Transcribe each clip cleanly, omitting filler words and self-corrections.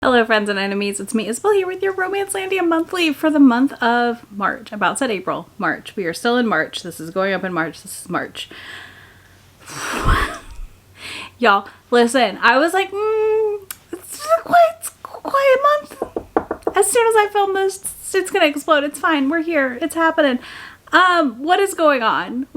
Hello friends and enemies, it's me Isabel here with your Romancelandia monthly for the month of March. I about said April. March. We are still in March. This is going up in March. This is March. Y'all, listen, I was like, it's a quiet month. As soon as I film this, it's gonna explode. It's fine. We're here. It's happening. What is going on?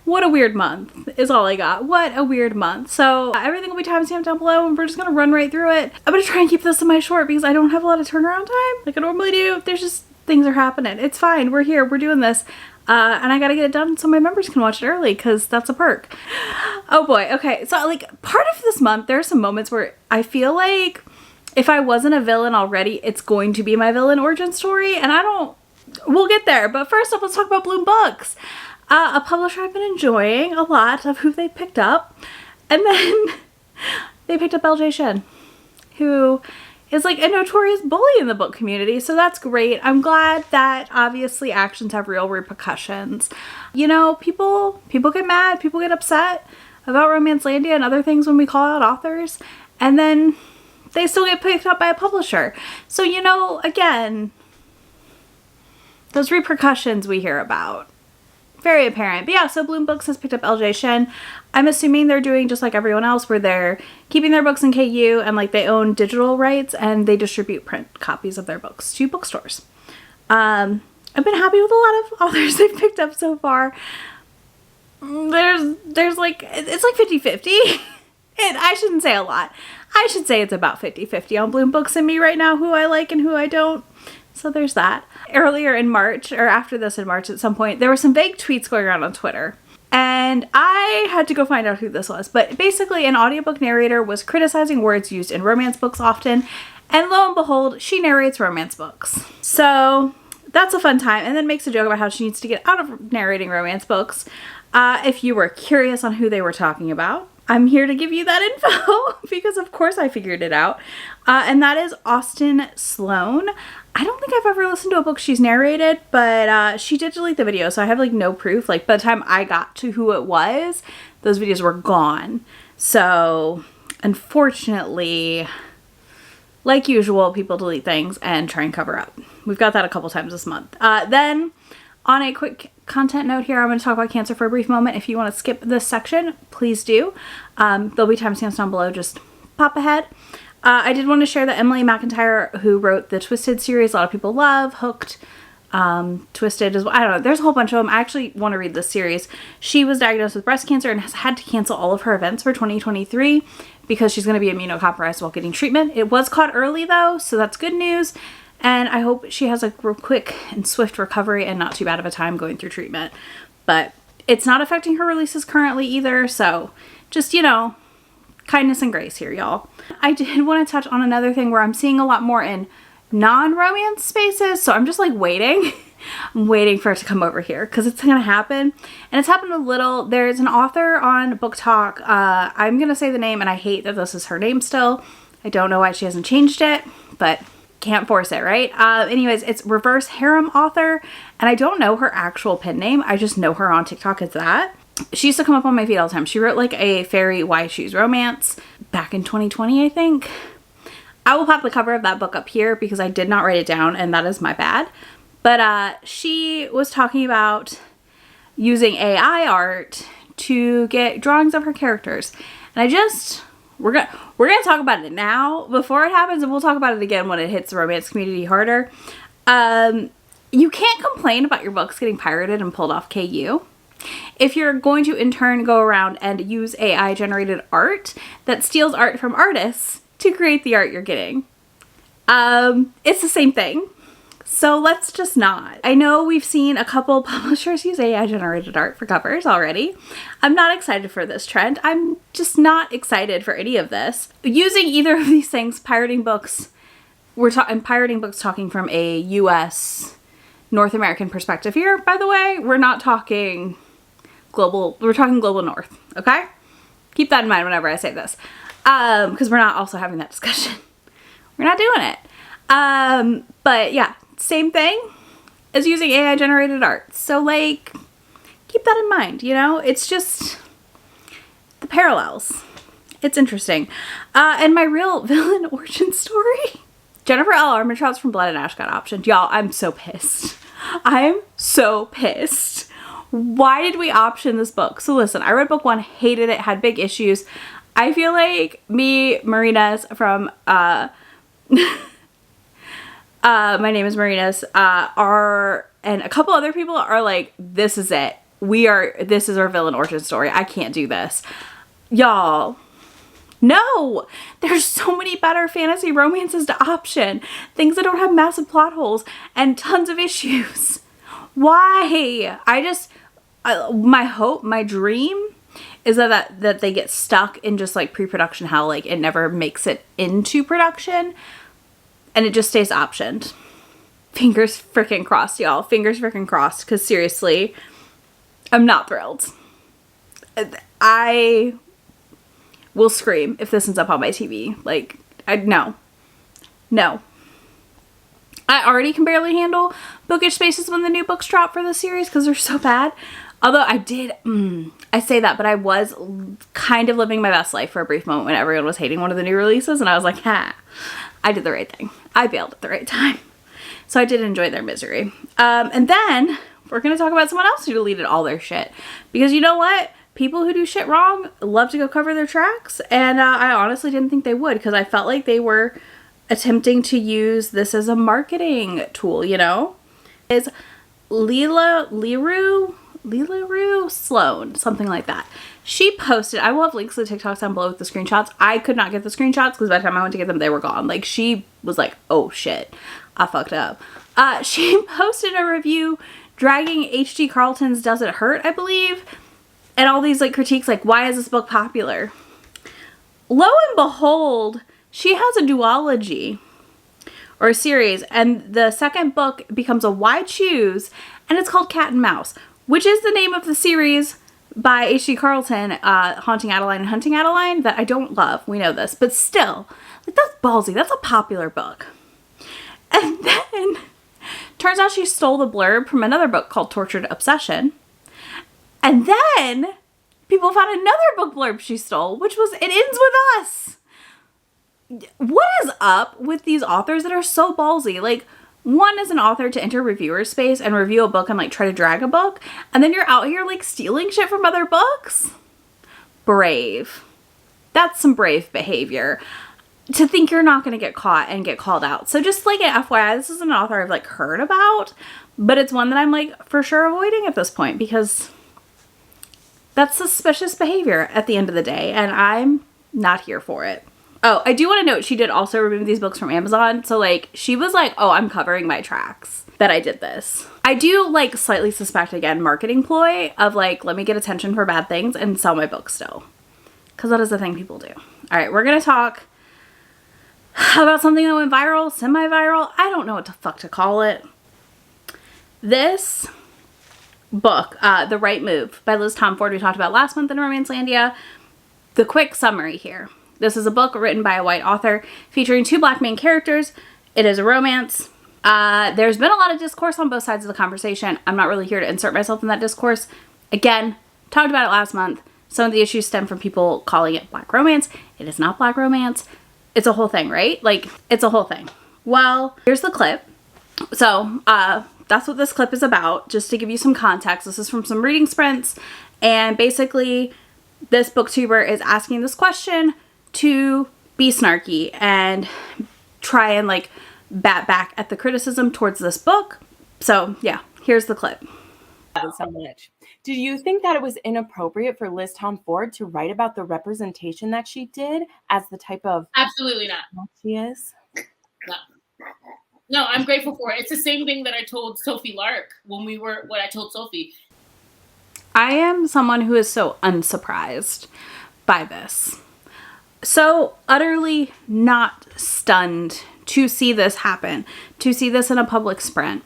What a weird month is all I got. What a weird month. So everything will be timestamped down below and we're just gonna run right through it. I'm gonna try and keep this semi-short because I don't have a lot of turnaround time like I normally do. There's just things are happening. It's fine. We're here. We're doing this. And I gotta get it done so my members can watch it early because that's a perk. Oh boy. Okay. So like part of this month, there are some moments where I feel like if I wasn't a villain already, it's going to be my villain origin story. And we'll get there. But first up, let's talk about Bloom Books. A publisher I've been enjoying a lot of who they picked up. And then they picked up LJ Shen, who is like a notorious bully in the book community. So that's great. I'm glad that obviously actions have real repercussions. You know, people get mad, people get upset about Romancelandia and other things when we call out authors. And then they still get picked up by a publisher. So, you know, again, those repercussions we hear about. Very apparent. But yeah, so Bloom Books has picked up LJ Shen. I'm assuming they're doing just like everyone else where they're keeping their books in KU and like they own digital rights and they distribute print copies of their books to bookstores. I've been happy with a lot of authors they've picked up so far. There's like, it's like 50-50. And I shouldn't say a lot. I should say it's about 50-50 on Bloom Books and me right now, who I like and who I don't. So there's that. Earlier in March, or after this in March at some point, there were some vague tweets going around on Twitter. And I had to go find out who this was. But basically, an audiobook narrator was criticizing words used in romance books often. And lo and behold, she narrates romance books. So that's a fun time. And then makes a joke about how she needs to get out of narrating romance books. If you were curious on who they were talking about, I'm here to give you that info because of course I figured it out. And that is Audiobook Sloan. I don't think I've ever listened to a book she's narrated, but she did delete the video, so I have like no proof. Like by the time I got to who it was, those videos were gone. So unfortunately, like usual, people delete things and try and cover up. We've got that a couple times this month. Then on a quick content note here, I'm going to talk about cancer for a brief moment. If you want to skip this section, please do. There'll be timestamps down below. Just pop ahead. I did want to share that Emily McIntire, who wrote the Twisted series, a lot of people love, Hooked, Twisted as well. I don't know. There's a whole bunch of them. I actually want to read this series. She was diagnosed with breast cancer and has had to cancel all of her events for 2023 because she's going to be immunocompromised while getting treatment. It was caught early though, so that's good news. And I hope she has a real quick and swift recovery and not too bad of a time going through treatment. But it's not affecting her releases currently either. So just, you know, kindness and grace here, y'all. I did want to touch on another thing where I'm seeing a lot more in non-romance spaces. So I'm just like waiting. I'm waiting for it to come over here because it's going to happen. And it's happened a little. There's an author on Book Talk. I'm going to say the name and I hate that this is her name still. I don't know why she hasn't changed it, but can't force it, right? Anyways, it's Reverse Harem Author, and I don't know her actual pen name. I just know her on TikTok as that. She used to come up on my feed all the time. She wrote like a fairy Why Choose Romance back in 2020, I think. I will pop the cover of that book up here because I did not write it down, and that is my bad. But she was talking about using AI art to get drawings of her characters, and we're gonna talk about it now before it happens, and we'll talk about it again when it hits the romance community harder. You can't complain about your books getting pirated and pulled off KU if you're going to in turn go around and use AI generated art that steals art from artists to create the art you're getting. It's the same thing. So let's just not. I know we've seen a couple publishers use AI generated art for covers already. I'm not excited for this trend. I'm just not excited for any of this. Using either of these things, pirating books, pirating books talking from a US, North American perspective here, by the way. We're not talking global, we're talking global North, okay? Keep that in mind whenever I say this. Because we're not also having that discussion. We're not doing it. But yeah. Same thing as using AI generated art. So like, keep that in mind, you know? It's just the parallels. It's interesting. And my real villain origin story. Jennifer L. Armentrout's from Blood and Ash got optioned. Y'all, I'm so pissed. I'm so pissed. Why did we option this book? So listen, I read book 1, hated it, had big issues. I feel like me, Marinas from, My Name is Marinas, and a couple other people are like, this is it. This is our villain origin story. I can't do this. Y'all, no! There's so many better fantasy romances to option. Things that don't have massive plot holes and tons of issues. Why? My hope, my dream is that they get stuck in just like pre-production hell. Like it never makes it into production and it just stays optioned. Fingers freaking crossed, y'all. Fingers freaking crossed. Because seriously, I'm not thrilled. I will scream if this ends up on my TV. Like, no. No. I already can barely handle bookish spaces when the new books drop for the series because they're so bad. Although I say that, but I was kind of living my best life for a brief moment when everyone was hating one of the new releases and I was like, ha, I did the right thing. I bailed at the right time. So I did enjoy their misery. And then we're going to talk about someone else who deleted all their shit. Because you know what? People who do shit wrong love to go cover their tracks. And I honestly didn't think they would because I felt like they were attempting to use this as a marketing tool, you know? Is Lilirua Sloan, something like that. She posted, I will have links to the TikToks down below with the screenshots. I could not get the screenshots because by the time I went to get them, they were gone. Like, she was like, oh shit, I fucked up. She posted a review dragging H.G. Carlton's Does It Hurt, I believe, and all these like critiques like, why is this book popular? Lo and behold, she has a duology or a series, and the second book becomes a Why Choose, and it's called Cat and Mouse, which is the name of the series by H.G. Carlton, Haunting Adeline and Hunting Adeline, that I don't love. We know this, but still, like, that's ballsy. That's a popular book. And then turns out she stole the blurb from another book called Tortured Obsession. And then people found another book blurb she stole, which was It Ends With Us. What is up with these authors that are so ballsy? Like, one is an author to enter reviewer space and review a book and like try to drag a book, and then you're out here like stealing shit from other books? Brave. That's some brave behavior. To think you're not going to get caught and get called out. So just like an FYI, this is an author I've like heard about, but it's one that I'm like for sure avoiding at this point because that's suspicious behavior at the end of the day, and I'm not here for it. Oh, I do want to note she did also remove these books from Amazon. So like she was like, oh, I'm covering my tracks that I did this. I do like slightly suspect, again, marketing ploy of like, let me get attention for bad things and sell my book still. Because that is the thing people do. All right, we're going to talk about something that went viral, semi-viral. I don't know what the fuck to call it. This book, The Right Move by Liz Tomford, we talked about last month in Romancelandia. The quick summary here. This is a book written by a white author featuring 2 black main characters. It is a romance. There's been a lot of discourse on both sides of the conversation. I'm not really here to insert myself in that discourse. Again, talked about it last month. Some of the issues stem from people calling it black romance. It is not black romance. It's a whole thing, right? Like, it's a whole thing. Well, here's the clip. So, that's what this clip is about. Just to give you some context, this is from some reading sprints. And basically, this booktuber is asking this question to be snarky and try and like bat back at the criticism towards this book. So yeah, here's the clip. So much. Do you think that it was inappropriate for Liz Tomford to write about the representation that she did as the type of absolutely not she is? No, I'm grateful for it. It's the same thing that I told Sophie Lark when I told Sophie. I am someone who is so unsurprised by this. So utterly not stunned to see this happen, to see this in a public sprint,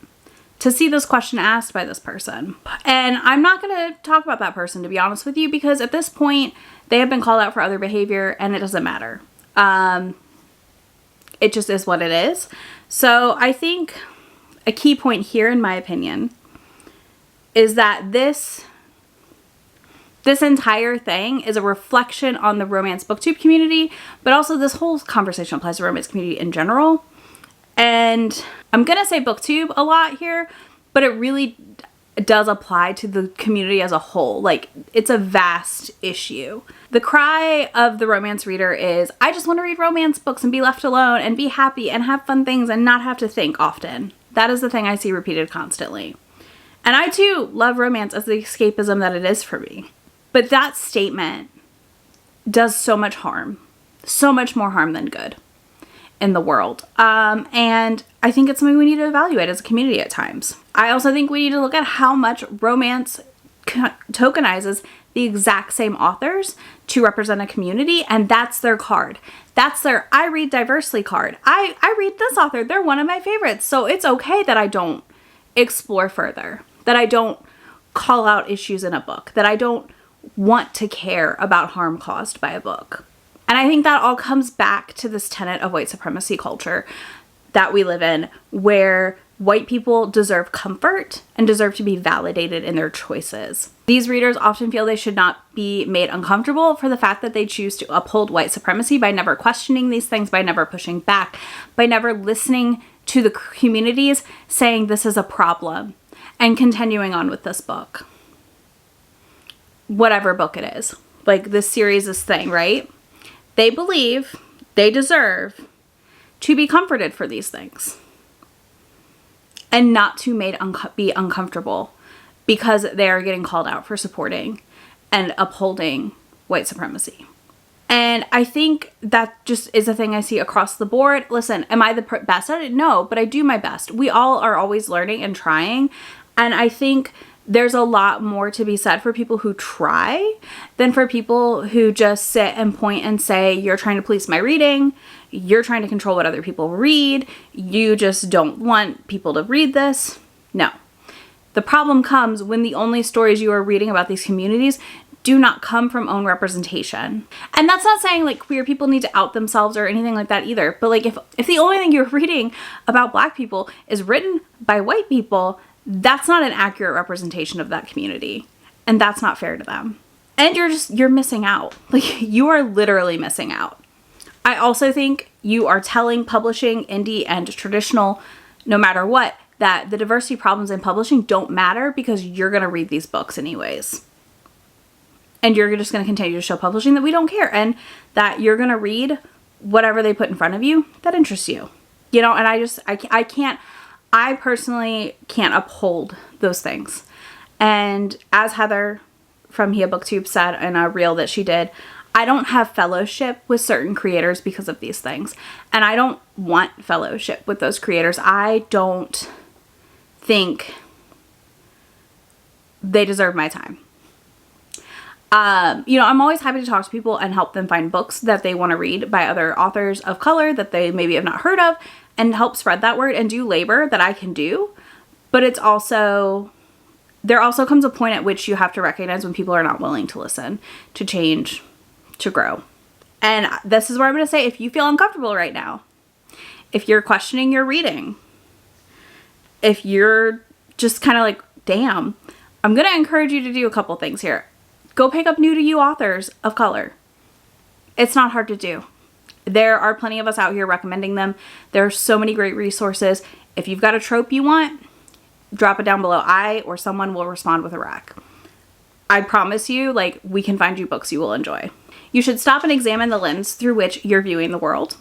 to see this question asked by this person. And I'm not going to talk about that person, to be honest with you, because at this point, they have been called out for other behavior and it doesn't matter. It just is what it is. So I think a key point here, in my opinion, is that this This entire thing is a reflection on the romance booktube community, but also this whole conversation applies to the romance community in general. And I'm gonna say booktube a lot here, but it really does apply to the community as a whole. Like, it's a vast issue. The cry of the romance reader is, I just want to read romance books and be left alone and be happy and have fun things and not have to think often. That is the thing I see repeated constantly. And I too love romance as the escapism that it is for me. But that statement does so much harm, so much more harm than good in the world. And I think it's something we need to evaluate as a community at times. I also think we need to look at how much romance tokenizes the exact same authors to represent a community, and that's their card. That's their I read diversely card. I read this author. They're one of my favorites. So it's okay that I don't explore further, that I don't call out issues in a book, that I don't want to care about harm caused by a book. And I think that all comes back to this tenet of white supremacy culture that we live in, where white people deserve comfort and deserve to be validated in their choices. These readers often feel they should not be made uncomfortable for the fact that they choose to uphold white supremacy by never questioning these things, by never pushing back, by never listening to the communities saying this is a problem and continuing on with this book. Whatever book it is. Like this series, this thing, right? They believe they deserve to be comforted for these things and not to be uncomfortable because they are getting called out for supporting and upholding white supremacy. And I think that just is a thing I see across the board. Listen, am I the best at it? No, but I do my best. We all are always learning and trying. And I think there's a lot more to be said for people who try than for people who just sit and point and say, you're trying to police my reading. You're trying to control what other people read. You just don't want people to read this. No. The problem comes when the only stories you are reading about these communities do not come from own representation. And that's not saying like queer people need to out themselves or anything like that either. But like if the only thing you're reading about Black people is written by white people, that's not an accurate representation of that community. And that's not fair to them. And you're missing out. Like, you are literally missing out. I also think you are telling publishing, indie, and traditional, no matter what, that the diversity problems in publishing don't matter because you're going to read these books anyways. And you're just going to continue to show publishing that we don't care and that you're going to read whatever they put in front of you that interests you. You know, and I personally can't uphold those things. And as Heather from Hia BookTube said in a reel that she did, I don't have fellowship with certain creators because of these things. And I don't want fellowship with those creators. I don't think they deserve my time. You know, I'm always happy to talk to people and help them find books that they want to read by other authors of color that they maybe have not heard of and help spread that word and do labor that I can do. But it's also, there also comes a point at which you have to recognize when people are not willing to listen, to change, to grow. And this is where I'm going to say, if you feel uncomfortable right now, if you're questioning your reading, if you're just kind of like, damn, I'm going to encourage you to do a couple things here. Go pick up new to you authors of color. It's not hard to do. There are plenty of us out here recommending them. There are so many great resources. If you've got a trope you want, drop it down below. I or someone will respond with a rec. I promise you, like, we can find you books you will enjoy. You should stop and examine the lens through which you're viewing the world.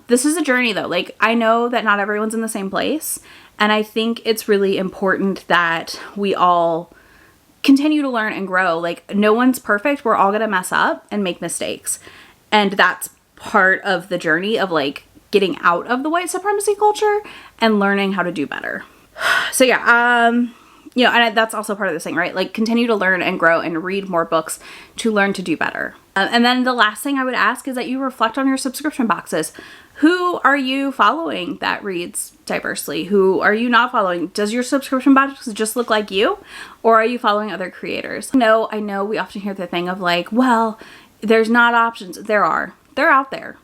This is a journey though. Like, I know that not everyone's in the same place. And I think it's really important that we all continue to learn and grow. Like, no one's perfect. We're all going to mess up and make mistakes. And that's part of the journey of like getting out of the white supremacy culture and learning how to do better. So yeah, you know, and that's also part of this thing, right? Like, continue to learn and grow and read more books to learn to do better. And then the last thing I would ask is that you reflect on your subscription boxes. Who are you following that reads diversely? Who are you not following? Does your subscription box just look like you? Or are you following other creators? No, I know we often hear the thing of like, well, there's not options. There are. They're out there.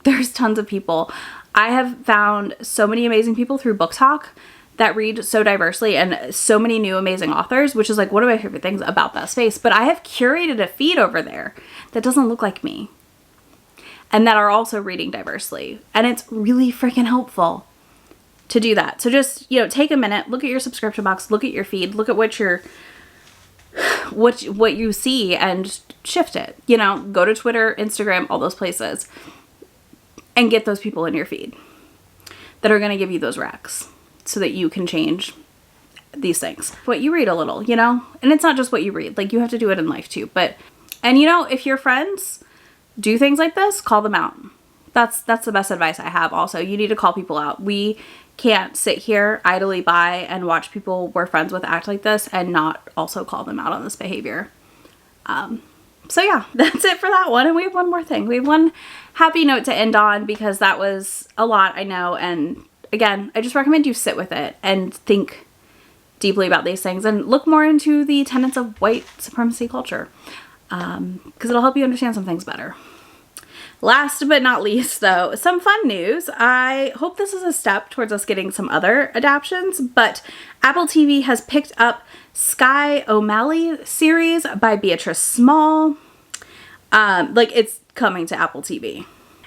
There's tons of people. I have found so many amazing people through Book Talk that read so diversely and so many new amazing authors, which is like one of my favorite things about that space. But I have curated a feed over there that doesn't look like me and that are also reading diversely. And it's really freaking helpful to do that. So just, you know, take a minute, look at your subscription box, look at your feed, look at what you see and shift it. You know, go to Twitter, Instagram, all those places and get those people in your feed that are going to give you those recs so that you can change these things. What you read a little, you know, and it's not just what you read, like you have to do it in life too. And you know, if your friends do things like this, call them out. That's the best advice I have. Also, you need to call people out. We can't sit here idly by and watch people we're friends with act like this and not also call them out on this behavior. So yeah, that's it for that one. And we have one more thing. We have one happy note to end on because that was a lot, I know. And again, I just recommend you sit with it and think deeply about these things and look more into the tenets of white supremacy culture, because it'll help you understand some things better. Last but not least, though, some fun news. I hope this is a step towards us getting some other adaptions, but Apple TV has picked up Skye O'Malley series by Beatrice Small. Like, it's coming to Apple TV.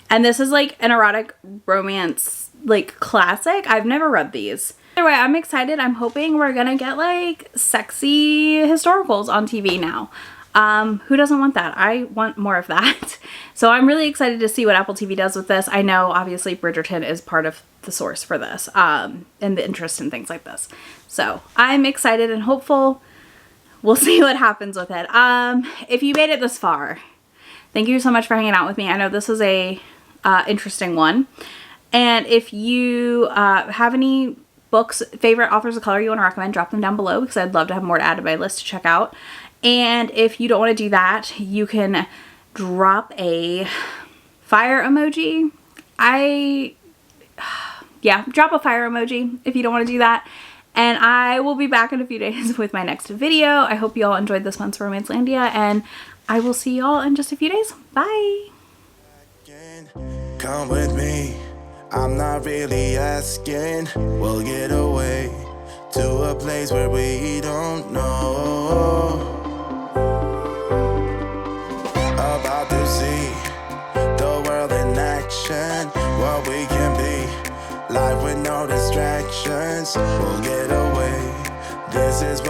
And this is like an erotic romance, like, classic. I've never read these. Anyway, I'm excited. I'm hoping we're gonna get like sexy historicals on TV now. Who doesn't want that? I want more of that. So I'm really excited to see what Apple TV does with this. I know obviously Bridgerton is part of the source for this, and the interest in things like this. So I'm excited and hopeful. We'll see what happens with it. If you made it this far, thank you so much for hanging out with me. I know this is a interesting one. And if you have any books, favorite authors of color you want to recommend, drop them down below because I'd love to have more to add to my list to check out. And if you don't want to do that, you can drop a fire emoji. Drop a fire emoji if you don't want to do that. And I will be back in a few days with my next video. I hope you all enjoyed this month's Romancelandia, and I will see you all in just a few days. Bye! Come with me, I'm not really asking. We'll get away to a place where we don't know. About to see the world in action, what we can be, life with no distractions. We'll get away, this is what